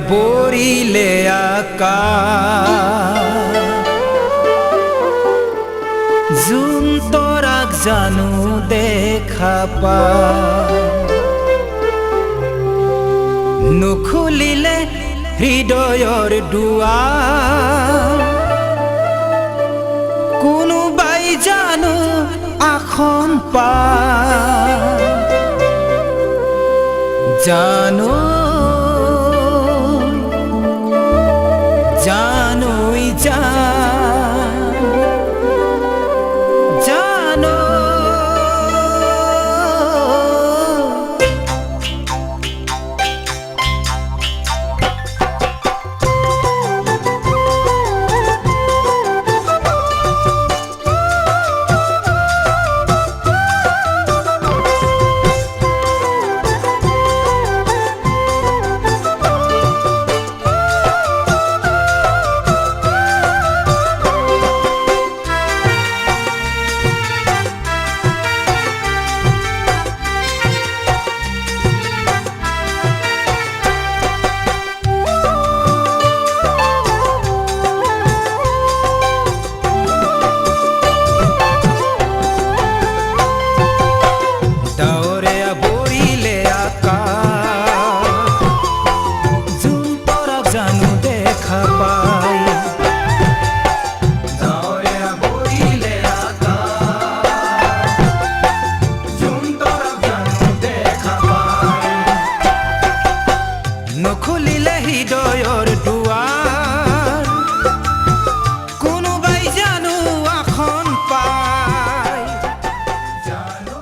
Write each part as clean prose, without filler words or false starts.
বৰিলে আকাশ জোন তৰাক জানো দেখা পায় নুখুলিলে হৃদয়ৰ দুৱাৰ কোনোবাই জানো আসন পায় জানো জানোই জানো নখুলিলে হৃদয়ৰ দুৱাৰ কোনোবাই জানো আসন পায় জানো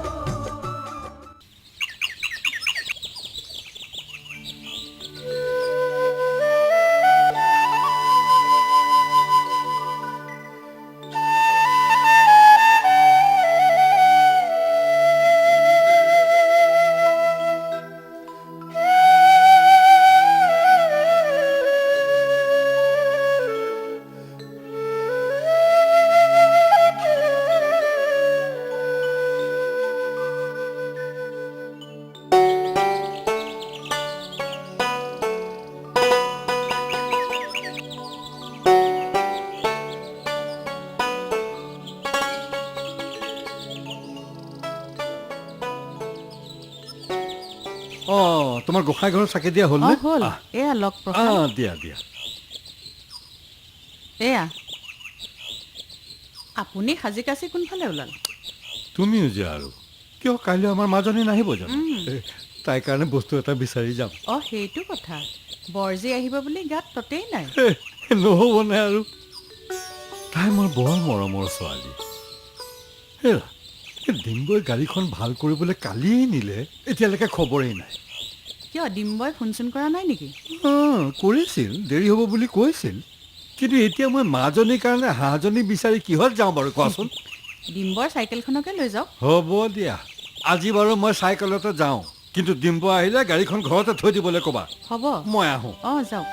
তোমাৰ গোসাঁই ঘৰত চাকি দিয়া হ'ল নে? হ'ল এয়া লগ প্ৰসাদ দিয়া দিয়া এয়া আপুনি সাজি কাচি কোনফালে ওলাল তুমিও যে আৰু কিয় কাইলৈ আমাৰ মাজনী নাহিব জানো তাইৰ কাৰণে বস্তু এটা বিচাৰি যাম সেইটো কথা বৰজী আহিব বুলি গাত ততেই নাই নহ'ব নে আৰু তাই মোৰ বৰ মৰমৰ ছোৱালী হেৰা ডিম্বই গাড়ীখন ভাল কৰিবলৈ কালিয়েই নিলে এতিয়ালৈকে খবৰেই নাই কিয় ডিম্বই ফোন চোন কৰা নাই নেকি কৰিছিল দেৰি হ'ব বুলি কৈছিল কিন্তু এতিয়া মই মাজনীৰ কাৰণে হাঁহজনী বিচাৰি কিহত যাওঁ বাৰু কোৱাচোন ডিম্বৰ চাইকেলখনকে লৈ যাওক হ'ব দিয়া আজি বাৰু মই চাইকেলতে যাওঁ কিন্তু ডিম্ব আহিলে গাড়ীখন ঘৰতে থৈ দিবলৈ ক'বা হ'ব মই আহোঁ যাওক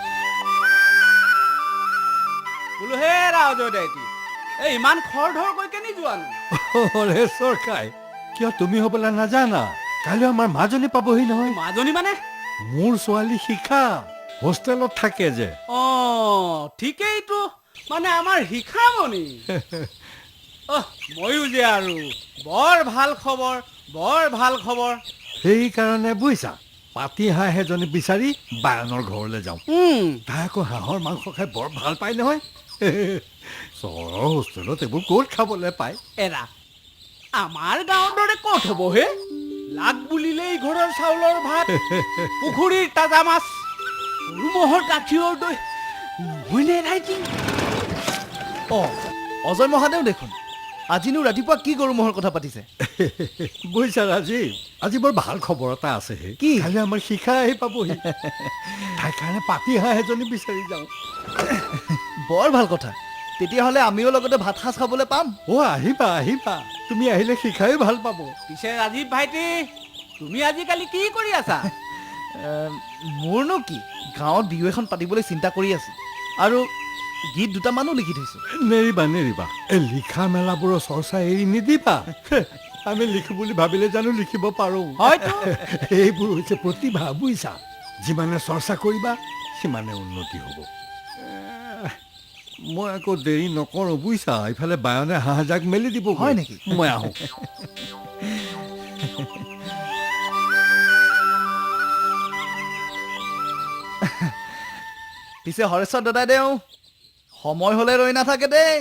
বোলো হে ৰাজদাইটি এই ইমান খৰ ধৰ কৈ কেনি যোৱানো চৰকাই কিয় তুমি হ'বলৈ নাজানা কাইলৈ আমাৰ মাজনী পাবহি নহয় মাজনী মানে মোৰ ছোৱালী শিখা হোষ্টেলত থাকে যে ঠিকেইতো মানে আমাৰ শিখামণি ময়ো যে আৰু বৰ ভাল খবৰ সেইকাৰণে বুজিছা পাতি হাঁহ এজনী বিচাৰি বায়নৰ ঘৰলৈ যাওঁ তাই আকৌ হাঁহৰ মাংস খাই বৰ ভাল পায় নহয় চহৰৰ হোষ্টেলত এইবোৰ ক'ত খাবলৈ পায় এৰা আমাৰ গাঁৱৰ দৰে ক'ত হ'ব হে লাগ বুলিলেই ঘৰৰ চাউলৰ ভাত পুখুৰীৰ তাজা মাছ গৰু ম'হৰ গাখীৰৰ দৈ নহয়নে ৰাইটি অজয় মহাদেৱ দেখোন আজিনো ৰাতিপুৱা কি গৰু ম'হৰ কথা পাতিছে বুজিছা আজি বৰ ভাল খবৰ এটা আছে কি কালি আমাৰ শিখা আহি পাবহি তাই কাৰণে পাতি হাঁহ এজনী বিচাৰি যাওঁ বৰ ভাল কথা তেতিয়াহ'লে আমিও লগতে ভাত সাজ খাবলৈ পাম আহিবা তুমি আহিলে শিখাই ভাল পাব পিছে ৰাজীৱ ভাইটি তুমি আজিকালি কি কৰি আছা মোৰনো কি গাঁৱত বিহু এখন পাতিবলৈ চিন্তা কৰি আছো আৰু গীত দুটামানো লিখি থৈছো নেৰিবা এই লিখা মেলাবোৰৰ চৰ্চা এৰি নিদিবা আমি লিখো বুলি ভাবিলে জানো লিখিব পাৰো হয়তো এইবোৰ হৈছে প্ৰতিভা বুজিছা যিমানে চৰ্চা কৰিবা সিমানে উন্নতি হ'ব। মই আকৌ দেৰি নকৰোঁ বুজিছা, ইফালে বায়নে হাঁহজাক মেলি দিব। হয় নেকি? মই আহোঁ। পিছে হৰেশ্বৰ দাদাই দেও সময় হ'লে ৰৈ নাথাকে দেই।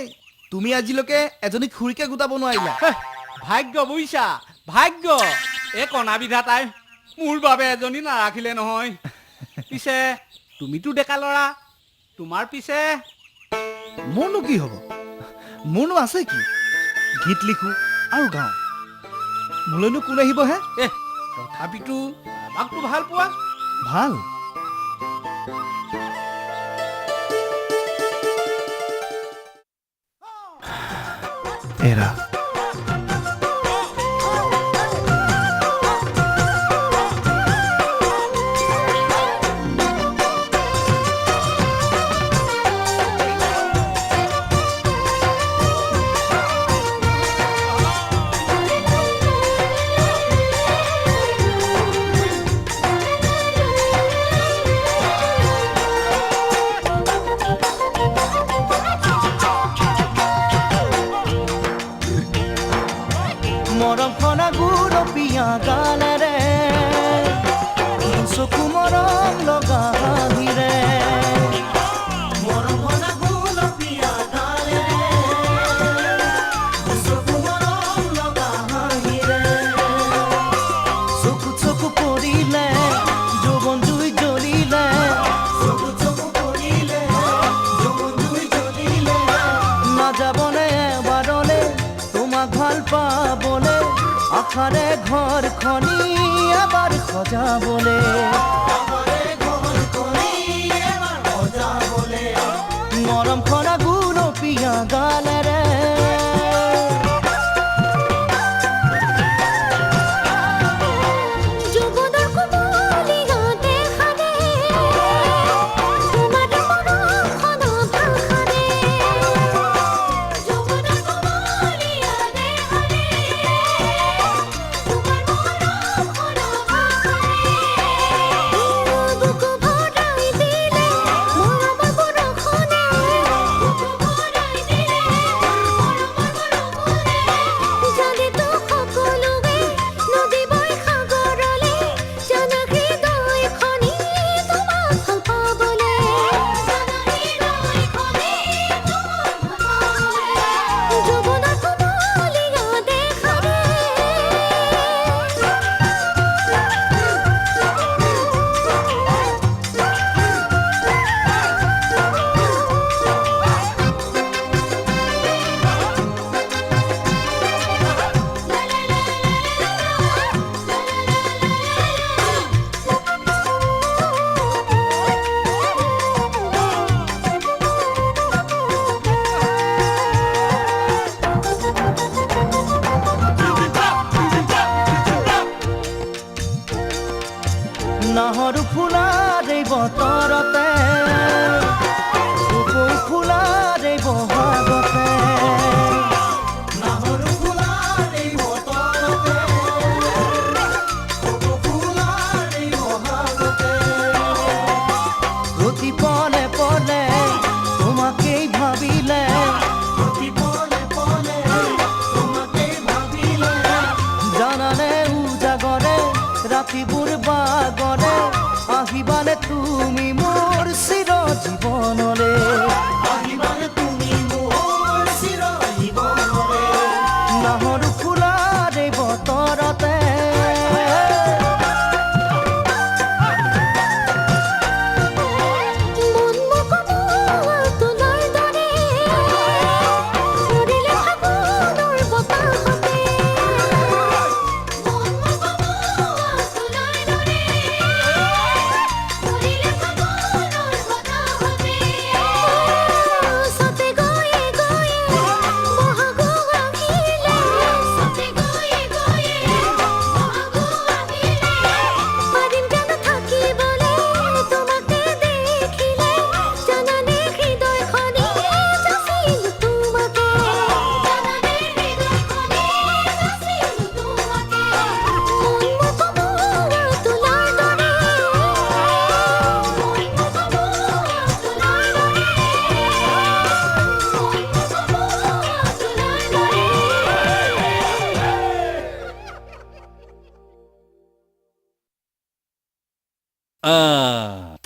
তুমি আজিলৈকে এজনী খুৰীকে গোটাব নোৱাৰিলা। ভাগ্য বুইছা, ভাগ্য। এই কণা বিধাতাই মোৰ বাবে এজনী নাৰাখিলে নহয়। পিছে তুমিতো ডেকা ল'ৰা, তোমাৰ পিছে মোৰনো কি হ'ব? মোৰনো আছে কি? গীত লিখোঁ আৰু গাওঁ। মোলৈনো কোন আহিব হে? তথাপিতো আমাকতো ভাল পোৱা। ভাল এৰা মৰম খনা গুৰপীয়া গালেৰে চকু মৰম লগা হাঁহিৰে মৰম খনা গুৰপীয়া গালেৰে চকু মৰম লগা হাঁহিৰে চকু চকু পৰিলে যৌৱন জুই জ্বলিলে চকু চকু পৰিলে যৌৱন জুই জ্বলিলে নাযাবনে এবাৰলে তোমাক ভাল পাবলে আশাৰে ঘৰখনি এবাৰ সজাবলে মৰম খনা গুৰপীয়া গালেৰে নাহৰু ফুলাৰ এই বতৰতে কপৌ ফুলাৰ এই বহাগতে নাহৰু ফুলাৰ এই বতৰতে কপৌ ফুলাৰ এই বহাগতে প্ৰতি পলে পলে তোমাকেই ভাবিলে প্ৰতি পলে পলে তোমাকেই ভাবিলে জানানে উজাগৰে ৰাতিবোৰ বাগৰে আহিবানে তুমি মোৰ চিৰ জীৱনলে আহিবানে তুমি মোৰ চিৰ জীৱনলে নাহৰু ফুলাৰ এই বতৰতে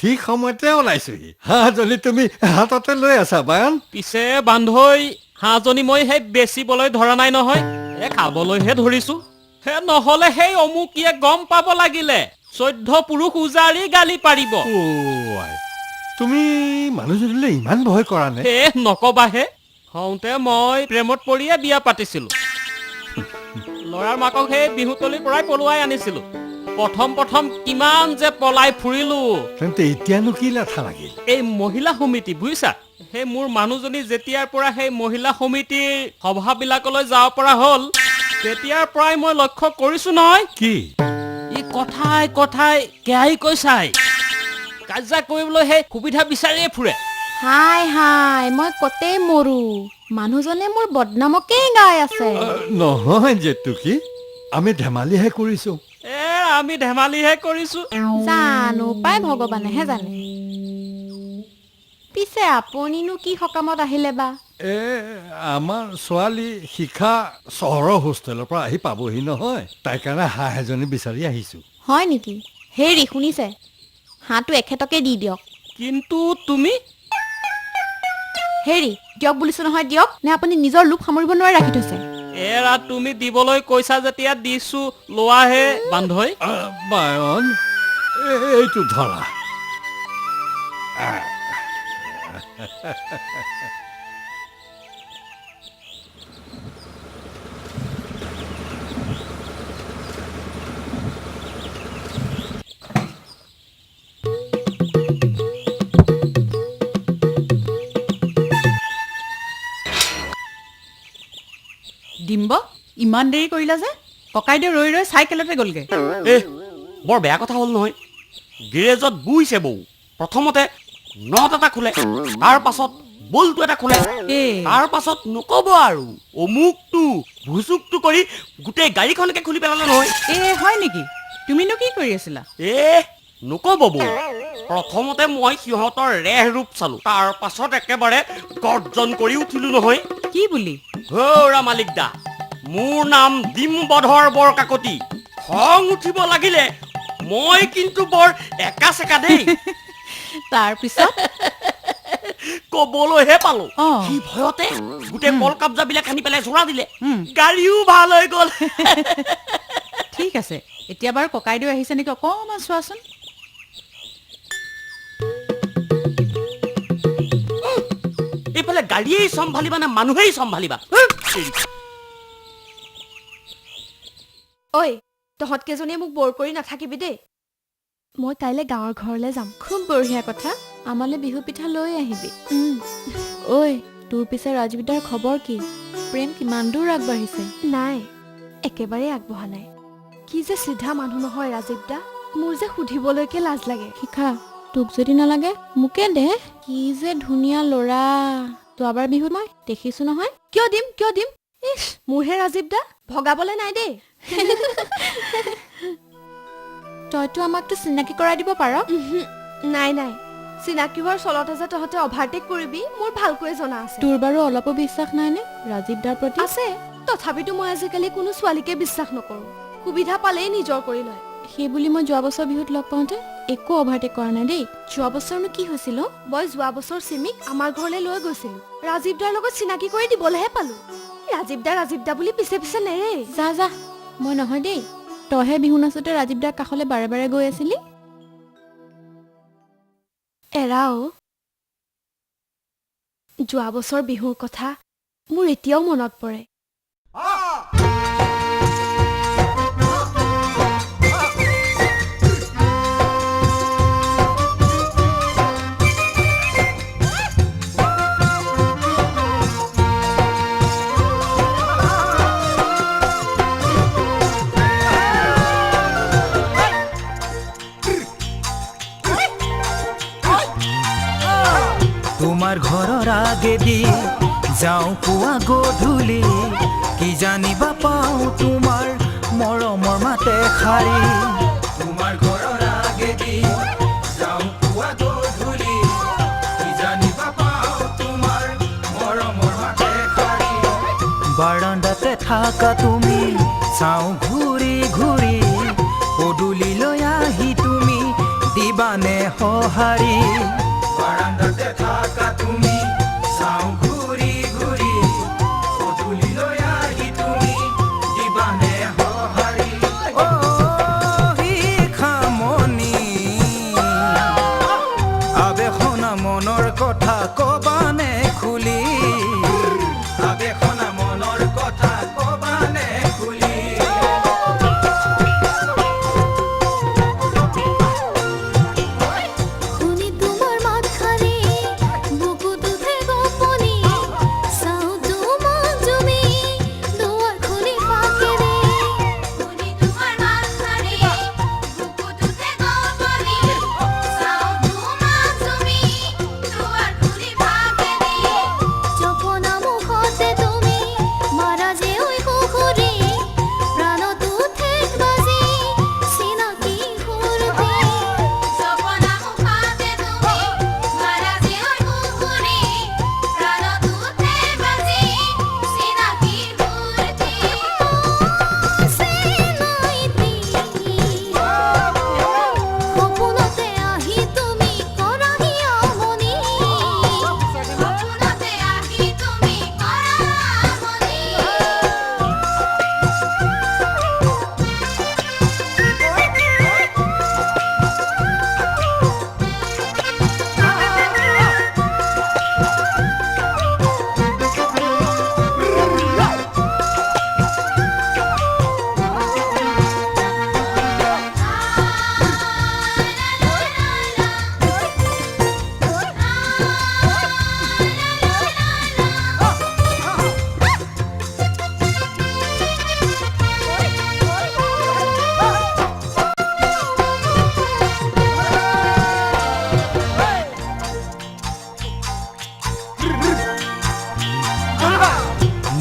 ঠিক সময়তে ওলাইছোহি হাঁহজনী তুমি হাততে লৈ আছা বায়ন পিছে বান্ধৈ হাঁহজনী মই সেই বেচিবলৈ ধৰা নাই নহয় খাবলৈহে ধৰিছো নহলে সেই অমুকিয়ে গম পাব লাগিলে 14 পুৰুষ উজাৰি গালি পাৰিব তুমি মানুহজনীলৈ ইমান ভয় কৰা নে নকবাহে হওঁতে মই প্ৰেমত পৰিয়ে বিয়া পাতিছিলো ল'ৰাৰ মাকক সেই বিহুতলিৰ পৰাই পলুৱাই আনিছিলো প্ৰথম কিমান যে পলাই ফুৰিলো তেন্তে এতিয়ানো কি লেঠা লাগিল এই মহিলা সমিতি বুজিছা সেই মোৰ মানুহজনী যেতিয়াৰ পৰা সেই মহিলা সমিতিৰ সভাবিলাকলৈ যাব পৰা হ'ল তেতিয়াৰ পৰাই মই লক্ষ্য কৰিছো নহয় কি ই কথাই কেহাই কৈ চাই কাজিয়া কৰিবলৈ সেই সুবিধা বিচাৰিয়ে ফুৰে হাই মই কতেই মৰো মানুহজনে মোৰ বদনামকেই গাই আছে নহয় জেতুকী আমি ধেমালিহে কৰিছো আমি ধেমালিহে কৰিছো জানো পাই ভগৱানেহে জানে পিছে আপুনিনো কি সকামত আহিলে বা আমাৰ ছোৱালী শিখা চহৰৰ হোষ্টেলৰ পৰা আহি পাবহি নহয় তাই কাৰণে হাঁহ এজনী বিচাৰি আহিছো হয় নেকি হেৰি শুনিছে হাঁহটো এখেতকে দি দিয়ক কিন্তু তুমি হেৰি দিয়ক বুলিছো নহয় দিয়ক নে আপুনি নিজৰ লোভ সামৰিব নোৱাৰি ৰাখি থৈছে তুমি দিবলৈ কৈছা যেতিয়া দিছো লোৱাহে বান্ধৈ বায়ন এইটো ধৰা ডিম্ব ইমান দেৰি কৰিলা যে ককাইদেউ ৰৈ চাইকেলতে গ'লগে বৰ বেয়া কথা হ'ল নহয় গেৰেজত বুইছে বৌ প্ৰথমতে নট এটা খোলে তাৰ পাছত বলটো এটা খোলে তাৰ পাছত নকব আৰু অমুকটো ভুচুকটো কৰি গোটেই গাড়ীখনকে খুলি পেলালে নহয় হয় নেকি তুমিনো কি কৰি আছিলা নকব বৌ প্ৰথমতে মই সিহঁতৰ ৰেহ ৰূপ চালো তাৰ পাছত একেবাৰে গৰ্জন কৰি উঠিলো নহয় কি বুলি হৌৰা মালিক দা মোৰ নাম ডিম্বধৰ বৰকাকতি খং উঠিব লাগিলে মই কিন্তু বৰ একা চেকা দেই তাৰ পিছত কবলৈহে পালো সি ভয়তে গোটেই কল কাবজাবিলাক আনি পেলাই জোৰা দিলে গাড়ীও ভাল হৈ গ'ল ঠিক আছে এতিয়া বাৰু ককাইদেউ আহিছে নেকি অকণমান চোৱাচোন এইফালে গাড়ীয়েই চম্ভালিবা নে মানুহেই চম্ভালিবা ঐ তহঁতকেইজনীয়ে মোক বৰ কৰি নাথাকিবি দেই মই কাইলৈ গাঁৱৰ ঘৰলৈ যাম খুব বঢ়িয়া কথা আমালৈ বিহু পিঠা লৈ আহিবি ঐ তোৰ পিছে ৰাজবিদাৰ খবৰ কি প্ৰেম কিমান দূৰ আগবাঢ়িছে নাই একেবাৰে আগবঢ়া নাই কি যে চিধা মানুহ নহয় ৰাজীৱদা মোৰ যে সুধিবলৈকে লাজ লাগে শিখা তোক যদি নালাগে মোকে দে কি যে ধুনীয়া ল'ৰা যোৱাবাৰ বিহুত মই দেখিছো নহয় কিয় দিম ইছ মোৰহে ৰাজীৱদা ভগাবলৈ নাই দেই তইতো আমাকতো চিনাকি কৰাই দিব পাৰ নাই চিনাকি হোৱাৰ চলতে যে তহঁতে অভাৰটেক কৰিবি মোৰ ভালকৈ জনা আছে তোৰ বাৰু অলপো বিশ্বাস নাইনে ৰাজীৱদাৰ প্ৰতি আছে তথাপিতো মই আজিকালি কোনো ছোৱালীকে বিশ্বাস নকৰো সুবিধা পালেই নিজৰ কৰি লয় সেই বুলি মই যোৱা বছৰ বিহুত লগ পাওঁতে একো অভাৰটেক কৰা নাই দেই যোৱা বছৰনো কি হৈছিল মই যোৱা বছৰ চিমিক আমাৰ ঘৰলৈ লৈ গৈছিলো ৰাজীৱদাৰ লগত চিনাকি কৰি দিবলৈহে পালো ৰাজীৱদা বুলি পিছে নেৰে যা মই নহয় দেই তইহে বিহু নাচোতে ৰাজীৱদাৰ কাষলৈ বাৰে বাৰে গৈ আছিলি এৰাও যোৱা বছৰ বিহুৰ কথা মোৰ এতিয়াও মনত পৰে তোমাৰ ঘৰৰ আগেদি যাওঁ পুৱা গধূলি কি জানিবা পাওঁ তোমাৰ মৰমৰ মাতে শাৰী তোমাৰ ঘৰৰ আগেদি যাওঁ পুৱা গধূলি কি জানিবা পাওঁ তোমাৰ মৰমৰ মাতে শাৰী বাৰাণ্ডাতে থাকা তুমি চাওঁ ঘূৰি ঘূৰি পদূলিলৈ আহি তুমি দিবানে সঁহাৰি বাৰান্দাতে থাকা তুমি চাওঁ ঘূৰি ঘূৰি পদূলিলৈ আহি তুমি দিবানে সঁহাৰি শিখামণি আবেশনা মনৰ কথা কবানে খুলি আবেশনা মনৰ কথা কবানে খুলি শুনি তোমাৰ মাতখানি বুকুত উঠে গোপনি চাওঁ তোমাক জুমি দুৱাৰ খুলি ফাকেৰে শুনি তোমাৰ মাতখানি বুকুত উঠে গোপনি চাওঁ তোমাক জুমি দুৱাৰ খুলি ফাকেৰে জপনা মুখতে তুমি মাৰা যে ঐ কুকুৰী প্ৰাণত উঠে বাজি চিনাকি সুৰতে জপনা মুখতে তুমি মাৰা যে ঐ কুকুৰী প্ৰাণত উঠে বাজি চিনাকি সুৰতে সপোনতে আহি তুমি কৰাহি আমনি সপোনতে আহি তুমি কৰা আমনি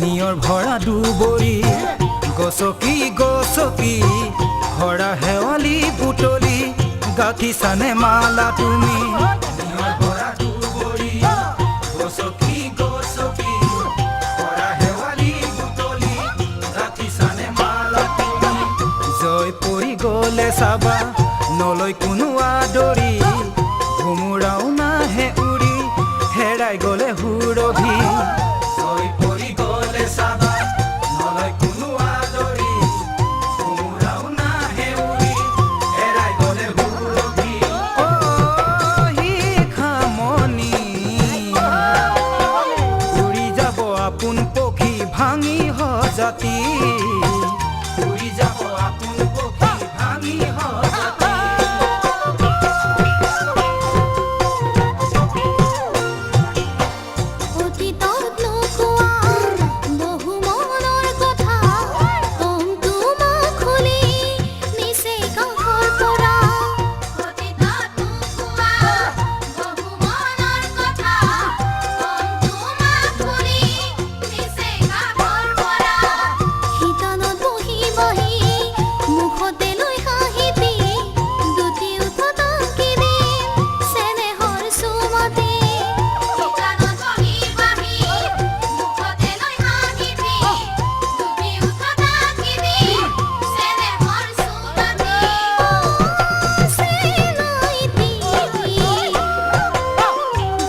নিয়ৰ ভৰা দুবৰি গছকি গছকি ভৰা শেৱালি বুটলি গাঁঠিছানে মালা তুমি নিয়ৰ ভৰা দুবৰি গছকি গছকি ভৰা শেৱালি বুটলি গাঁঠিছানে মালা তুমি জয় পৰি গ'লে চাবা নলৈ কোনো আদৰি ভোমোৰাও নাহে উৰি হেৰাই গ'লে সুৰভি জয় পৰি গ'লে চাবা নলৈ কোনো আদৰি ভোমোৰাও নাহে উৰি হেৰাই গ'লে সুৰভি শিখামণি উৰি যাব আপোন পক্ষী ভাঙি সজাতি উৰি যাব আপোন পক্ষী ভাঙি সজাতি অতীতত নোকোৱা বহু মনৰ কথা কম তোমাক খুলি নিচে কাষৰ পৰা অতীতত নোকোৱা বহু মনৰ কথা কম তোমাক খুলি নিচে কাষৰ পৰা শীতলত বহি বহি মুখতে লৈ কাঁহিতি দুটি উঠত আঁকি দিম চেনেহৰ চুমতি শীতলত বহি বহি মুখতে লৈ কাঁহিতি দুটি উঠত আঁকি দিম চেনেহৰ চুমতি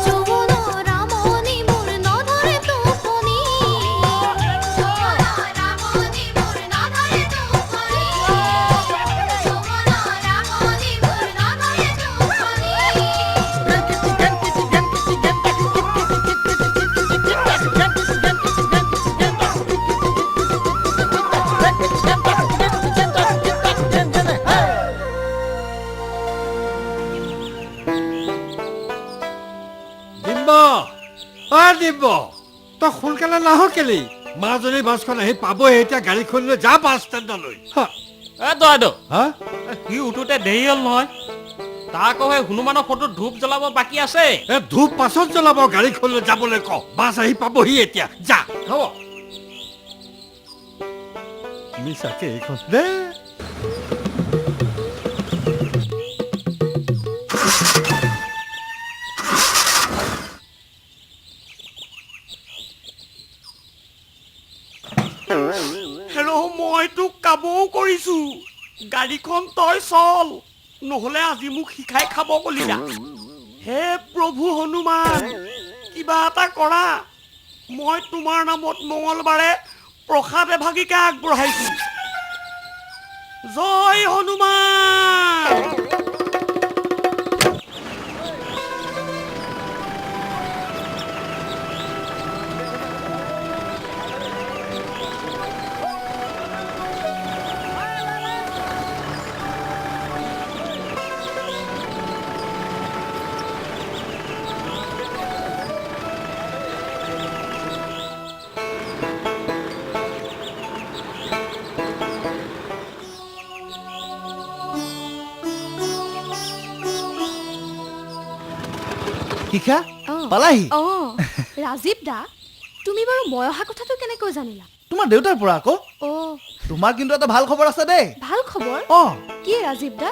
যৌৱনৰ আমনি মোৰ নধৰে টোপনি যৌৱনৰ আমনি মোৰ নধৰে টোপনি যৌৱনৰ আমনি মোৰ নধৰে ডিম্ব ডিম্ব তই সোনকালে নাহ কেলি মাজনী বাছখন আহি পাবহি এতিয়া গাড়ীখন লৈ যা বাছ ষ্টেণ্ডলৈ দৰাইদেউ হা সি উঠোতে দেৰি হ'ল নহয় তাৰ আকৌ সেই হনুমানৰ ফটোত ধূপ জ্বলাব বাকী আছে এ ধূপ পাছত জ্বলাব গাড়ীখনলৈ যাবলৈ ক বাছ আহি পাবহি এতিয়া যা হ'ব মিছাকে এইখন দে হেল্ল' মই তোক কাবৌ কৰিছো গাড়ীখন তই চল নহ'লে আজি মোক শিকাই খাব কলিলা। হে প্ৰভু হনুমান, কিবা এটা কৰা। মই তোমাৰ নামত মঙলবাৰে প্ৰসাদ এভাগিকে আগবঢ়াইছো। জয় হনুমান। শিখা অ। পালাহি অ ৰাজীৱ দা, তুমি বাৰু মই অহা কথাটো কেনেকৈ জানিলা? তোমাৰ দেউতাৰ পৰা আকৌ। অ তোমাৰ কিন্তু এটা ভাল খবৰ আছে দেই। ভাল খবৰ? অ কি ৰাজীৱ দা?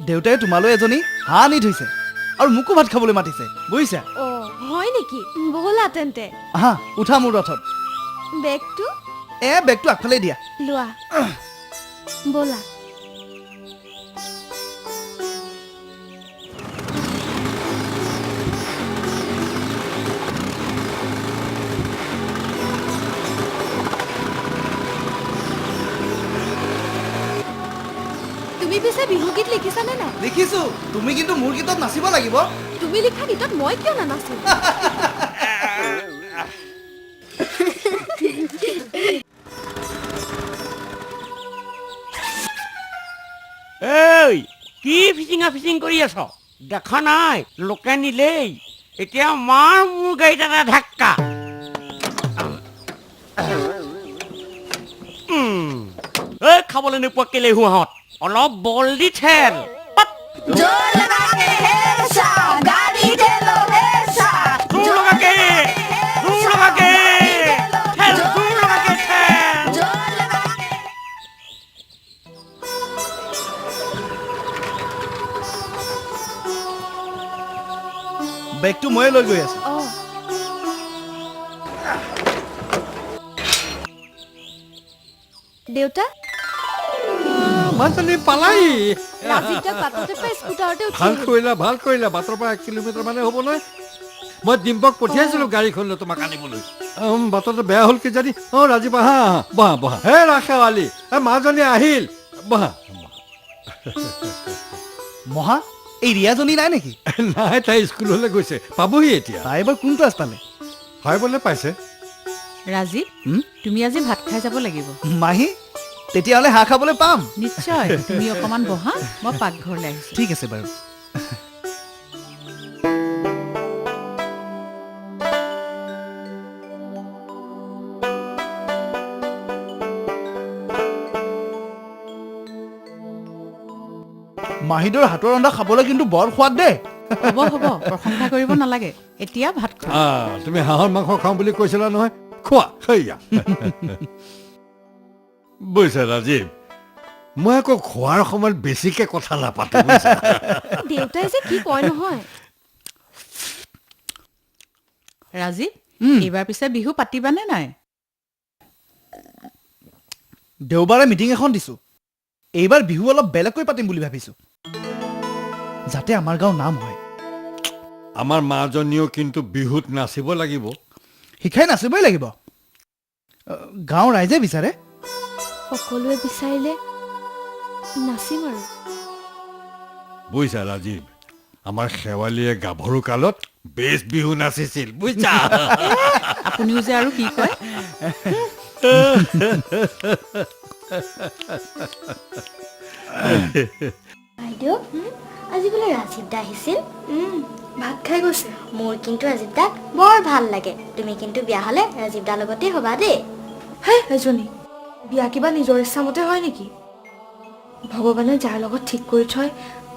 দেউতাই তোমালৈ এজনী হাঁহ আনি থৈছে আৰু মোকো ভাত খাবলৈ মাতিছে, বুজিছা? অ হয় নেকি? ব'লা তেন্তে। আহা উঠা মোৰ ৰথত। বেগটো বেগটো আগফালে দিয়া। লোৱা, ব'লা। তুমি পিছে বিহুগীত লিখিছানে নাই? লিখিছো। তুমি কিন্তু মোৰ গীতত নাচিব লাগিব। তুমি লিখা গীতত মই কিয় নানাচিম? এই কি ফিচিং কৰি আছ? দেখা নাই লোকে নিলেই। এতিয়া মাৰ মোৰ গাড়ীত এটা ধাক্কা। এই খাবলৈ নোপোৱা কেলে হোৱাহঁত, অলপ বল দি ঠেল। জোৰ লগাকে ঠেল, জোৰ লগাকে ঠেল। বেগটো ময়ে লৈ গৈ আছো। অ দেউতা, মাজনী পালাই। ৰাজীৱ দাক বাটতে পাই স্কুটাৰতে উঠি ভাল আহিলো। কৰিলা, ভাল কৰিলা। বাটৰ পৰা 1 কিলোমিটাৰ মানে হ'ব নহয়। মই ডিম্পক পঠিয়াইছিলো গাড়ীখনলৈ তোমাক আনিবলৈ। বাটতে বেয়া হ'ল কিজানি। ৰাজীৱ আহা আহা, বহা বহা। হে ৰাখেৱালী, মাজনী আহিল, বহা। মহা, এই ৰিয়াজনী নাই নেকি? নাই, তাই স্কুললৈ গৈছে, পাবহি এতিয়া। তাই এবাৰ কোন ক্লাছ পালে? 5 পাইছে। ৰাজীৱ, তুমি আজি ভাত খাই যাব লাগিব। মাহী, তেতিয়াহ'লে হাঁহ খাবলৈ পাম। নিশ্চয়, তুমি অকমান বহা, মই পাকঘৰলৈ আহিছো। ঠিক আছে বাৰু। মাহীদেউৰ হাতৰ ৰন্ধা খাবলৈ কিন্তু বৰ সোৱাদ দেই। হ'ব হ'ব, প্ৰশংসা কৰিব নালাগে। এতিয়া ভাত খোৱা। তুমি হাঁহৰ মাংস খাওঁ বুলি কৈছিলা নহয়, খোৱা। সেয়া বুজিছা ৰাজীৱ, মই আকৌ খোৱাৰ সময়ত বেছিকে কথা নাপাতো। দেউতাই যে কি কয় নহয়। ৰাজীৱ, এইবাৰ পিছে বিহু পাতিবানে নাই? দেওবাৰে মিটিং এখন দিছো। এইবাৰ বিহু অলপ বেলেগকৈ পাতিম বুলি ভাবিছো, যাতে আমাৰ গাঁও নাম হয়। আমাৰ মাজনীও কিন্তু বিহুত নাচিব লাগিব। শিখাই নাচিবই লাগিব। গাঁৱৰ ৰাইজে বিচাৰে। সকলোৱে বিচাৰিলে নাচিম আৰু। বুজিছা ৰাজীৱ, আমাৰ শেৱালীয়ে গাভৰু কালত বেছ বিহু নাচিছিল, বুজিছা? আপুনিও যে আৰু কি কয়। বাইদেউ, আজি বোলে ৰাজীৱ দা আহিছিল। ভাত খাই গৈছে। মোৰ কিন্তু ৰাজীৱ দাক বৰ ভাল লাগে। তুমি কিন্তু বিয়া হলে ৰাজীৱ দাৰ লগতে হবা দেই। হে এজনী, বিয়া কিবা নিজৰ ইচ্ছামতে হয় নেকি? ভগৱানে যাৰ লগত ঠিক কৰি থয়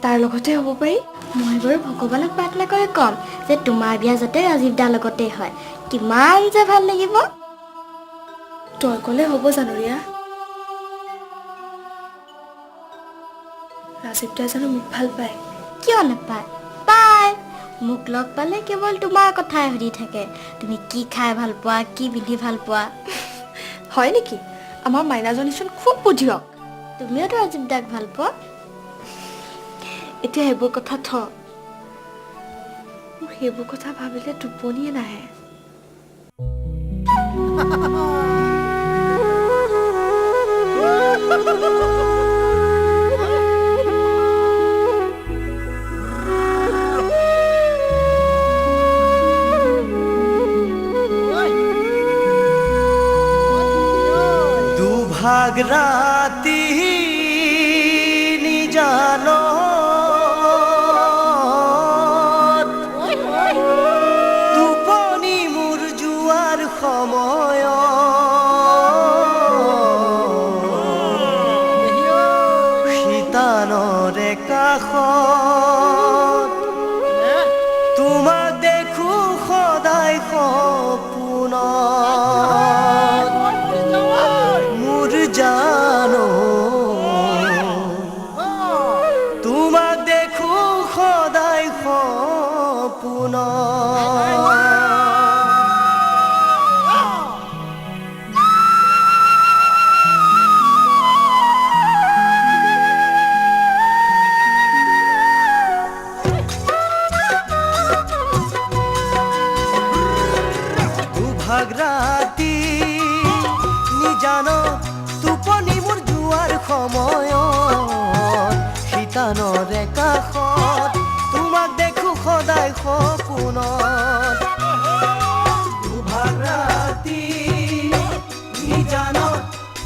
তাৰ লগতে হ'ব পাৰি। মই বাৰু ভগৱানক প্ৰাৰ্থনা কৰি ক'ম যে তোমাৰ বিয়া যাতে ৰাজীৱ দাৰ লগতে হয়। কিমান যে ভাল লাগিব। তই ক'লে হ'ব জানো ৰিয়া? ৰাজীৱ দাই জানো মোক ভাল পায়? কিয় নাপায়? পায়। মোক লগ পালে কেৱল তোমাৰ কথাই সুধি থাকে। তুমি কি খাই ভাল পোৱা, কি পিন্ধি ভাল পোৱা। হয় নেকি? আমাৰ মাইনাজনীচোন খুব বুদ্ধিয়ক। তুমিওতো ৰাজীৱ দাক ভাল পোৱা। এতিয়া সেইবোৰ কথা থ মোৰ সেইবোৰ কথা ভাবিলে টোপনিয়ে নাহে দুভাগ ৰাতি নিজানো টোপনি মোৰ যোৱাৰ সময় শীতানৰে কাষত তোমাক দেখো সদায় সপোনত মোৰ জানো তোমাক দেখো সদায় সপোনত দুভাগ ৰাতি নিজানো টোপনি মোৰ যোৱাৰ সময়ত শীতানৰে কাষত তোমাক দেখো সদায় সপোনত দুভাগ ৰাতি নিজানো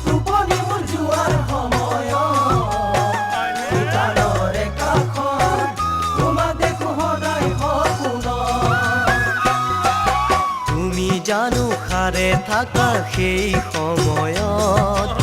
টোপনি মোৰ যোৱাৰ সময়ত শীতানৰে কাষত তোমাক দেখো সদায় সপোনত তুমি জানো সাৰে থাকা সেই সময়ত